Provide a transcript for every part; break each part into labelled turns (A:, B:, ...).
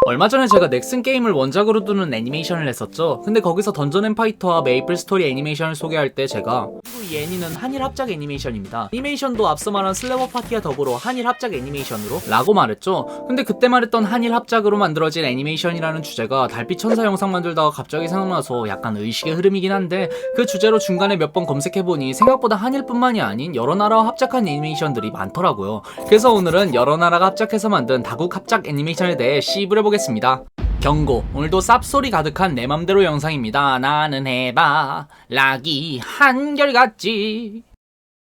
A: 얼마 전에 제가 넥슨 게임을 원작으로 두는 애니메이션을 했었죠. 근데 거기서 던전 앤 파이터와 메이플 스토리 애니메이션을 소개할 때 제가 이 애니는 한일 합작 애니메이션입니다. 애니메이션도 앞서 말한 슬래버 파티와 더불어 한일 합작 애니메이션으로 라고 말했죠. 근데 그때 말했던 한일 합작으로 만들어진 애니메이션이라는 주제가 달빛 천사 영상 만들다가 갑자기 생각나서 약간 의식의 흐름이긴 한데, 그 주제로 중간에 몇 번 검색해보니 생각보다 한일뿐만이 아닌 여러 나라와 합작한 애니메이션들이 많더라고요. 그래서 오늘은 여러 나라가 합작해서 만든 다국 합작 애니메이션에 대해 씹으려보겠습니다. 경고, 오늘도 쌉소리 가득한 내 맘대로 영상입니다. 나는 해봐 락이 한결같지.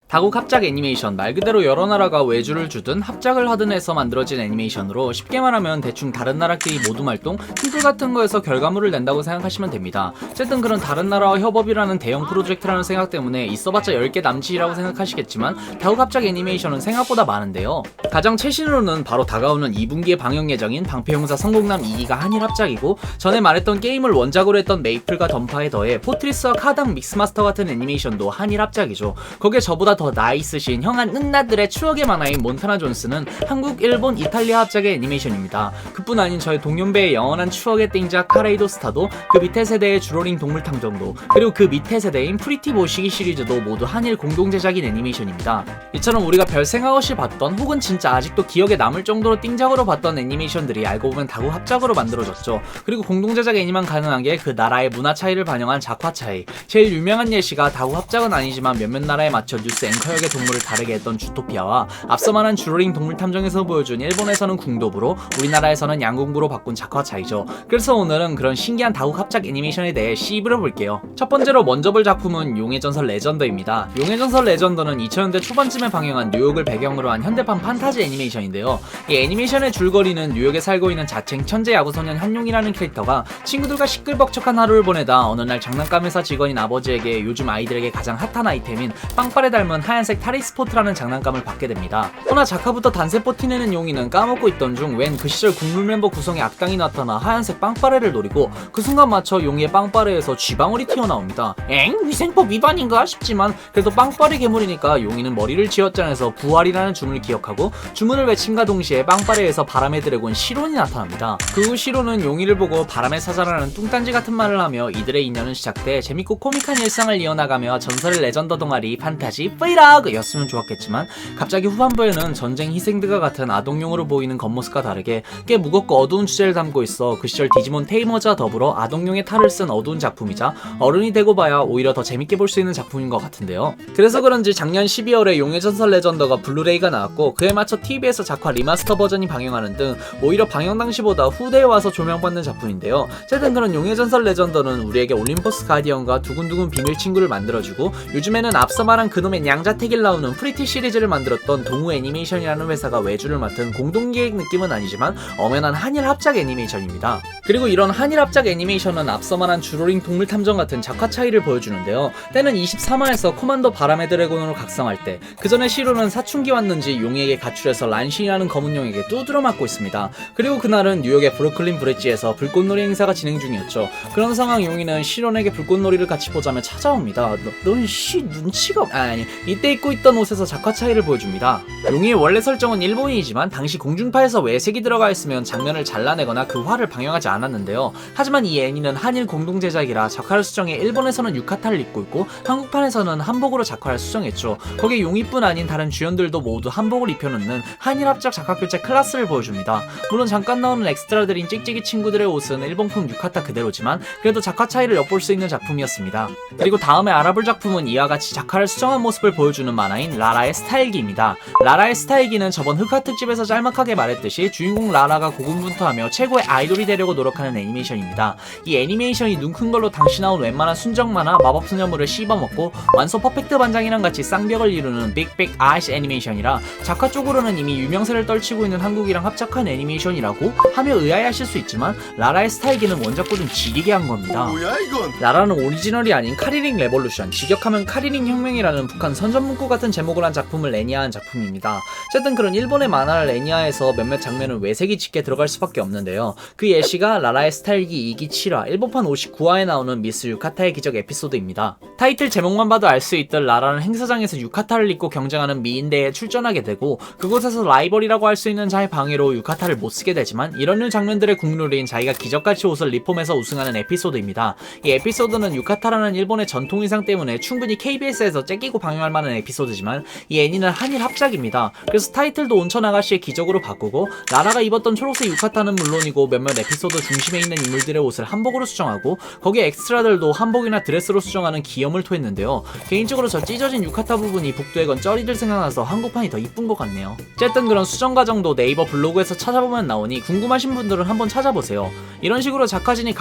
A: 다국 합작 애니메이션, 말 그대로 여러 나라가 외주를 주든 합작을 하든 해서 만들어진 애니메이션으로 쉽게 말하면 대충 다른 나라끼리 모둠 활동, 팀플 같은 거에서 결과물을 낸다고 생각하시면 됩니다. 어쨌든 그런 다른 나라와 협업이라는 대형 프로젝트라는 생각 때문에 있어봤자 10개 남짓이라고 생각하시겠지만 다국 합작 애니메이션은 생각보다 많은데요. 가장 최신으로는 바로 다가오는 2분기에 방영 예정인 방패용사 성공남 2기가 한일 합작이고, 전에 말했던 게임을 원작으로 했던 메이플과 던파에 더해 포트리스와 카당 믹스마스터 같은 애니메이션도 한일 합작이죠. 거기에 저보다 더 나이 있으신 형한 은나들의 추억의 만화인 몬타나 존스는 한국, 일본, 이탈리아 합작의 애니메이션입니다. 그뿐 아닌 저의 동년배의 영원한 추억의 띵작 카레이도 스타도, 그 밑에 세대의 주로링 동물탐정도, 그리고 그 밑에 세대인 프리티 모시기 시리즈도 모두 한일 공동 제작인 애니메이션입니다. 이처럼 우리가 별 생각 없이 봤던, 혹은 진짜 아직도 기억에 남을 정도로 띵작으로 봤던 애니메이션들이 알고 보면 다국 합작으로 만들어졌죠. 그리고 공동 제작 애니만 가능한 게 그 나라의 문화 차이를 반영한 작화 차이. 제일 유명한 예시가 다국 합작은 아니지만 몇몇 나라에 맞춰 뉴스 앵커역의 동물을 다르게 했던 주토피아와 앞서 말한 주로링 동물탐정에서 보여준 일본에서는 궁도부로, 우리나라에서는 양궁부로 바꾼 작화 차이죠. 그래서 오늘은 그런 신기한 다국 합작 애니메이션에 대해 씹으려 볼게요. 첫 번째로 먼저 볼 작품은 용의 전설 레전더입니다. 용의 전설 레전더는 2000년대 초반쯤에 방영한 뉴욕을 배경으로 한 현대판 판타지 애니메이션인데요. 이 애니메이션의 줄거리는 뉴욕에 살고 있는 자칭 천재 야구소년 한용이라는 캐릭터가 친구들과 시끌벅적한 하루를 보내다 어느 날 장난감 회사 직원인 아버지에게 요즘 아이들에게 가장 핫한 아이템인 빵빠레 닮은 하얀색 타리스포트라는 장난감을 받게 됩니다. 허나 작화부터 단세포 티내는 용이는 까먹고 있던 중 웬 그 시절 국룰 멤버 구성의 악당이 나타나 하얀색 빵빠레를 노리고, 그 순간 맞춰 용이의 빵빠레에서 쥐방울이 튀어나옵니다. 엥? 위생법 위반인가 싶지만 그래도 빵빠레 괴물이니까 용이는 머리를 쥐어짜내서 부활이라는 주문을 기억하고 주문을 외침과 동시에 빵빠레에서 바람의 드래곤 시론이 나타납니다. 그 후 시론은 용이를 보고 바람의 사자라는 뚱딴지 같은 말을 하며 이들의 인연은 시작돼 재밌고 코믹한 일상을 이어나가며 전설의 레전더 동아리 판타지 브이로그였으면 좋았겠지만, 갑자기 후반부에는 전쟁 희생들과 같은 아동용으로 보이는 겉모습과 다르게 꽤 무겁고 어두운 주제를 담고 있어 그 시절 디지몬 테이머즈와 더불어 아동용의 탈을 쓴 어두운 작품이자 어른이 되고 봐야 오히려 더 재밌게 볼 수 있는 작품인 것 같은데요. 그래서 그런지 작년 12월에 용의 전설 레전더가 블루레이가 나왔고, 그에 맞춰 TV에서 작화 리마스터 버전이 방영하는 등 오히려 방영 당시보다 후대에 와서 조명받는 작품인데요. 어쨌든 그런 용의 전설 레전더는 우리에게 올림퍼스 가디언과 두근두근 비밀 친구를 만들어주고, 요즘에는 앞서 말한 그놈의 양자택일 나오는 프리티 시리즈를 만들었던 동우 애니메이션이라는 회사가 외주를 맡은 공동기획 느낌은 아니지만 엄연한 한일 합작 애니메이션입니다. 그리고 이런 한일 합작 애니메이션은 앞서 말한 주로링 동물탐정 같은 작화 차이를 보여주는데요. 때는 23화에서 코만도 바람의 드래곤으로 각성할 때, 그 전에 시로는 사춘기 왔는지 용에게 가출해서 란신이라는 검은 용에게 두드려 맞고 있습니다. 그리고 그날은 뉴욕의 브루클린 브릿지에서 불꽃놀이 행사가 진행 중이었죠. 그런 상황 용이는 시론에게 불꽃놀이를 같이 보자며 찾아옵니다. 넌 눈치가 아니, 이때 입고 있던 옷에서 작화 차이를 보여줍니다. 용의 원래 설정은 일본인이지만 당시 공중파에서 외색이 들어가 있으면 장면을 잘라내거나 그 화를 방영하지 않았는데요. 하지만 이 애니는 한일 공동 제작이라 작화를 수정해 일본에서는 유카타를 입고 있고 한국판에서는 한복으로 작화를 수정했죠. 거기에 용이뿐 아닌 다른 주연들도 모두 한복을 입혀놓는 한일 합작 작화 교체 클래스를 보여줍니다. 물론 잠깐 나오는 엑스트라들인 찍찍이 친구들의 옷은 일본풍 유카타 그대로지만 그래도 작화 차이를 엿볼 수 있는 작품이었습니다. 그리고 다음에 알아볼 작품은 이와 같이 작화를 수정한 모습을 보여주는 만화인 라라의 스타일기입니다. 라라의 스타일기는 저번 흑화 특집에서 짤막하게 말했듯이 주인공 라라가 고군분투하며 최고의 아이돌이 되려고 노력하는 애니메이션입니다. 이 애니메이션이 눈 큰 걸로 당시 나온 웬만한 순정 만화 마법소녀물을 씹어먹고 완소 퍼펙트 반장이랑 같이 쌍벽을 이루는 빅빅 아이스 애니메이션이라 작화 쪽으로는 이미 유명세를 떨치고 있는 한국이랑 합작한 애니메이션이라고 하며 의아해하실 수 있지만, 라라의 스타일기는 원작과 좀 지리게 한 겁니다.
B: 뭐야 이건?
A: 라라는 오리지널이 아닌 카리링 레볼루션, 직역하면 카리링 혁명이라는 북한 선전문구 같은 제목을 한 작품을 레니아한 작품입니다. 어쨌든 그런 일본의 만화를 레니아에서 몇몇 장면은 외색이 짙게 들어갈 수밖에 없는데요. 그 예시가 라라의 스타일기 2기 7화 일본판 59화에 나오는 미스 유카타의 기적 에피소드입니다. 타이틀 제목만 봐도 알 수 있듯 라라는 행사장에서 유카타를 입고 경쟁하는 미인대에 출전하게 되고 그곳에서 라이벌이라고 할 수 있는 자의 방해로 유카타를 못 쓰게 되지만 이런 류 장면들의 국룰인 자기가 기적같이 옷을 리폼해서 우승하는 에피소드입니다. 이 에피소드는 유카타라는 일본의 전통 의상 때문에 충분히 KBS에서 째끼고 방영할 만한 에피소드지만 이 애니는 한일 합작입니다. 그래서 타이틀도 온천 아가씨의 기적으로 바꾸고 라라가 입었던 초록색 유카타는 물론이고 몇몇 에피소드 중심에 있는 인물들의 옷을 한복으로 수정하고 거기에 엑스트라들도 한복이나 드레스로 수정하는 기염을 토했는데요. 개인적으로 저 찢어진 유카타 부분이 북두에 건 쩌리들 생각나서 한국판이 더 이쁜 것 같네요. 어쨌든 그런 수정 과정도 네이버 블로그에서 찾아보면 나오니 궁금하신 분들은 한번 찾아보세요. 이런 식으로 작화진이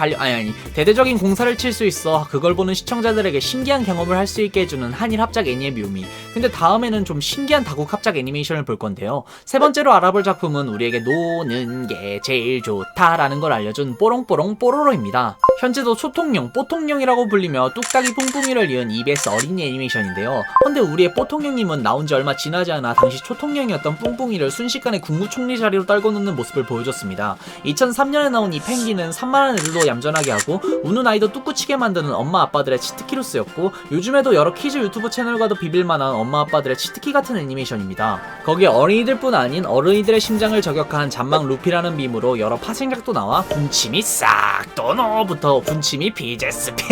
A: 대대적인 공사를 칠 수 있어 그걸 보는 시청자들에게 신기한 경험을 할 수 있게 해주는 한일 합작 애니의 묘미. 근데 다음에는 좀 신기한 다국 합작 애니메이션을 볼 건데요. 세 번째로 알아볼 작품은 우리에게 노는 게 제일 좋다라는 걸 알려준 뽀롱뽀롱 뽀로로입니다. 현재도 초통령, 뽀통령이라고 불리며 뚝딱이 뿡뿡이를 이은 EBS 어린이 애니메이션인데요. 근데 우리의 뽀통령님은 나온 지 얼마 지나지 않아 당시 초통령이었던 뿡뿡이를 순식간에 국무총리 자리로 떨궈 놓는 모습을 보여줬습니다. 2003년에 나온 이 펭귄은 산만한 애들도 얌전하게 하고 우는 아이도 뚝구치게 만드는 엄마 아빠들의 치트키로 쓰였고 요즘에도 여러 키즈 유튜브 채널과도 비빌만한 엄마 아빠들의 치트키 같은 애니메이션입니다. 거기에 어린이들뿐 아닌 어른이들의 심장을 저격한 잔망 루피라는 밈으로 여러 파생작도 나와 군침이 싹 도노부터 군침이 비제스피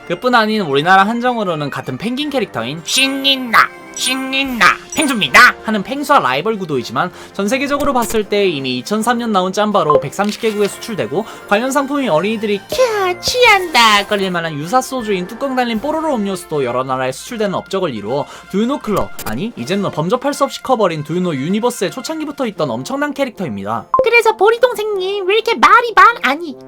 A: 그뿐 아닌 우리나라 한정으로는 같은 펭귄 캐릭터인 신닌나 펭수입니다 하는 펭수와 라이벌 구도이지만 전세계적으로 봤을 때 이미 2003년 나온 짬바로 130개국에 수출되고 관련 상품이 어린이들이 캬 취한다 거릴만한 유사 소주인 뚜껑 달린 뽀로로 음료수도 여러 나라에 수출되는 업적을 이루어 두유노 클럽 이제는 범접할 수 없이 커버린 두유노 유니버스의 초창기부터 있던 엄청난 캐릭터입니다.
B: 그래서 보리 동생님 왜 이렇게 말이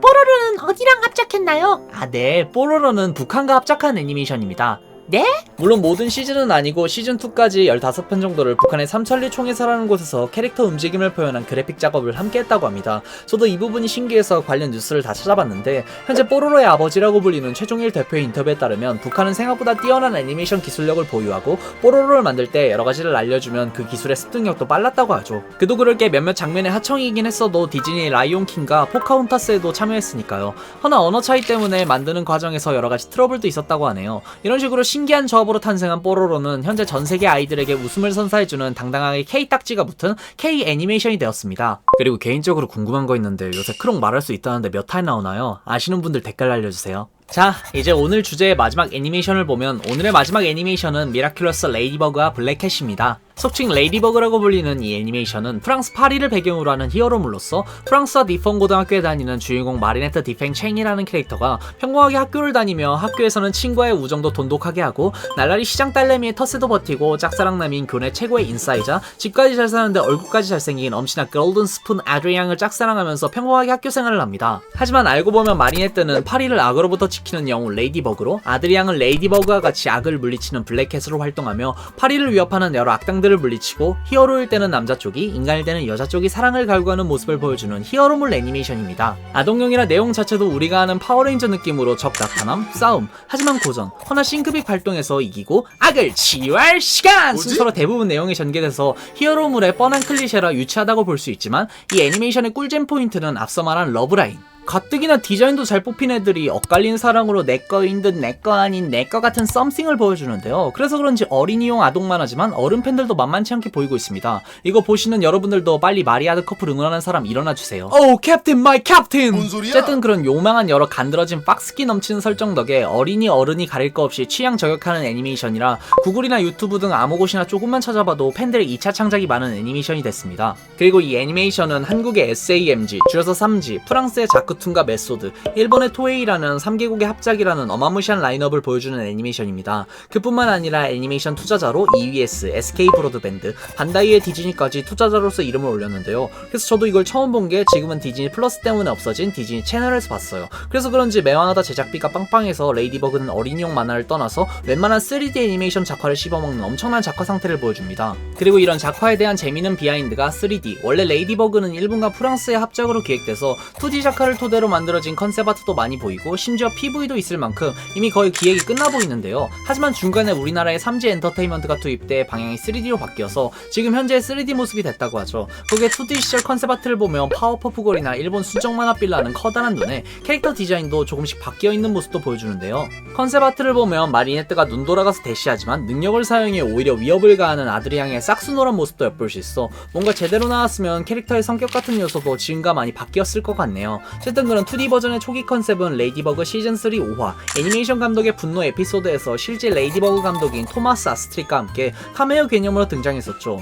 B: 뽀로로는 어디랑 합작했나요?
A: 네, 뽀로로는 북한과 합작한 애니메이션입니다.
B: 네?
A: 물론 모든 시즌은 아니고 시즌2까지 15편 정도를 북한의 삼천리 총회사라는 곳에서 캐릭터 움직임을 표현한 그래픽 작업을 함께 했다고 합니다. 저도 이 부분이 신기해서 관련 뉴스를 다 찾아봤는데 현재 뽀로로의 아버지라고 불리는 최종일 대표의 인터뷰에 따르면 북한은 생각보다 뛰어난 애니메이션 기술력을 보유하고 뽀로로를 만들 때 여러가지를 알려주면 그 기술의 습득력도 빨랐다고 하죠. 그도 그럴 게 몇몇 장면의 하청이긴 했어도 디즈니 라이온킹과 포카혼타스에도 참여했으니까요. 허나 언어 차이 때문에 만드는 과정에서 여러가지 트러블도 있었다고 하네요. 이런 식으로 신기한 조합으로 탄생한 뽀로로는 현재 전세계 아이들에게 웃음을 선사해주는 당당하게 K-딱지가 붙은 K-애니메이션이 되었습니다. 그리고 개인적으로 궁금한 거 있는데 요새 크롱 말할 수 있다는데 몇 화 나오나요? 아시는 분들 댓글 알려주세요. 자, 이제 오늘 주제의 마지막 애니메이션을 보면 오늘의 마지막 애니메이션은 미라큘러스 레이디버그와 블랙캣입니다. 속칭 레이디버그라고 불리는 이 애니메이션은 프랑스 파리를 배경으로 하는 히어로물로서 프랑스와 디펑 고등학교에 다니는 주인공 마리네트 디팽 챙이라는 캐릭터가 평범하게 학교를 다니며 학교에서는 친구와의 우정도 돈독하게 하고 날라리 시장 딸내미의 텃세도 버티고 짝사랑남인 교내 최고의 인싸이자 집까지 잘 사는데 얼굴까지 잘생긴 엄친아 골든 스푼 아드리앙을 짝사랑하면서 평범하게 학교 생활을 합니다. 하지만 알고 보면 마리네트는 파리를 악으로부터 지키는 영웅 레이디버그로 아드리앙은 레이디버그와 같이 악을 물리치는 블랙캣으로 활동하며 파리를 위협하는 여러 악당들을 물리치고 히어로일 때는 남자 쪽이 인간일 때는 여자 쪽이 사랑을 갈구하는 모습을 보여주는 히어로물 애니메이션입니다. 아동용이라 내용 자체도 우리가 아는 파워레인저 느낌으로 적 나타남, 싸움, 하지만 고전, 허나 싱크빅 발동해서 이기고 악을 치유할 시간! 순서로 대부분 내용이 전개돼서 히어로물의 뻔한 클리셰라 유치하다고 볼 수 있지만 이 애니메이션의 꿀잼 포인트는 앞서 말한 러브라인. 가뜩이나 디자인도 잘 뽑힌 애들이 엇갈린 사랑으로 내꺼인 듯 내꺼 아닌 내꺼 같은 썸씽을 보여주는데요. 그래서 그런지 어린이용 아동만 하지만 어른 팬들도 만만치 않게 보이고 있습니다. 이거 보시는 여러분들도 빨리 마리아드 커플 응원하는 사람 일어나주세요. 오 캡틴 마이 캡틴!
C: 뭔 소리야?
A: 어쨌든 그런 요망한 여러 간드러진 박스기 넘치는 설정 덕에 어린이 어른이 가릴 거 없이 취향 저격하는 애니메이션이라 구글이나 유튜브 등 아무 곳이나 조금만 찾아봐도 팬들의 2차 창작이 많은 애니메이션이 됐습니다. 그리고 이 애니메이션은 한국의 SAMG, 줄여서 3G, 프랑스의 자크툰과 메소드, 일본의 토에이라는 3개국의 합작이라는 어마무시한 라인업을 보여주는 애니메이션입니다. 그뿐만 아니라 애니메이션 투자자로 EBS, SK 브로드밴드, 반다이의 디즈니까지 투자자로서 이름을 올렸는데요. 그래서 저도 이걸 처음 본 게 지금은 디즈니 플러스 때문에 없어진 디즈니 채널에서 봤어요. 그래서 그런지 매왕하다 제작비가 빵빵해서 레이디버그는 어린이용 만화를 떠나서 웬만한 3D 애니메이션 작화를 씹어먹는 엄청난 작화 상태를 보여줍니다. 그리고 이런 작화에 대한 재미있는 비하인드가 3D, 원래 레이디버그는 일본과 프랑스의 합작으로 기획돼서 2D 작화를 토대로 만들어진 컨셉 아트도 많이 보이고 심지어 PV도 있을 만큼 이미 거의 기획이 끝나 보이는데요. 하지만 중간에 우리나라의 삼지 엔터테인먼트가 투입돼 방향이 3D로 바뀌어서 지금 현재 3D 모습이 됐다고 하죠. 거기에 2D 시절 컨셉 아트를 보면 파워퍼프 걸이나 일본 순정 만화 빌라는 커다란 눈에 캐릭터 디자인도 조금씩 바뀌어 있는 모습도 보여주는데요. 컨셉 아트를 보면 마리네트가 눈 돌아가서 대시하지만 능력을 사용해 오히려 위협을 가하는 아드리앙의 싹수노란 모습도 엿볼 수 있어 뭔가 제대로 나왔으면 캐릭터의 성격 같은 요소도 지금과 많이 바뀌었을 것 같네요. 어쨌든 그런 2D 버전의 초기 컨셉은 레이디버그 시즌3 5화 애니메이션 감독의 분노 에피소드에서 실제 레이디버그 감독인 토마스 아스트릭과 함께 카메오 개념으로 등장했었죠.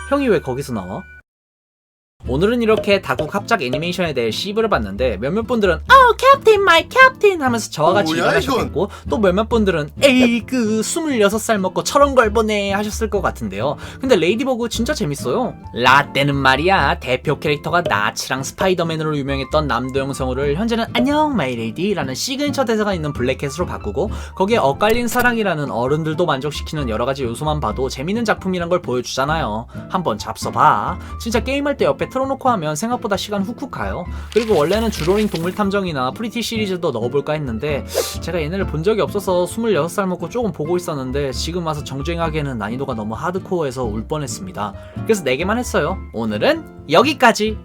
A: 형이 왜 거기서 나와? 오늘은 이렇게 다국 합작 애니메이션에 대해 시브를 봤는데 몇몇 분들은 캡틴 마이 캡틴 하면서 저와 같이
C: 뭐야,
A: 일어나셨겠고 또 몇몇 분들은 에이 26살 먹고 저런 걸 보네 하셨을 것 같은데요. 근데 레이디버그 진짜 재밌어요. 라떼는 말이야 대표 캐릭터가 나치랑 스파이더맨으로 유명했던 남도영 성우를 현재는 안녕 마이 레이디 라는 시그니처 대사가 있는 블랙캣으로 바꾸고 거기에 엇갈린 사랑이라는 어른들도 만족시키는 여러가지 요소만 봐도 재밌는 작품이란 걸 보여주잖아요. 한번 잡숴봐. 진짜 게임할 때 옆에 틀어놓고 하면 생각보다 시간 훅훅 가요. 그리고 원래는 주로링 동물탐정이나 프리티 시리즈도 넣어볼까 했는데 제가 얘네를 본 적이 없어서 26살 먹고 조금 보고 있었는데 지금 와서 정주행하기에는 난이도가 너무 하드코어해서 울 뻔했습니다. 그래서 4개만 했어요. 오늘은 여기까지.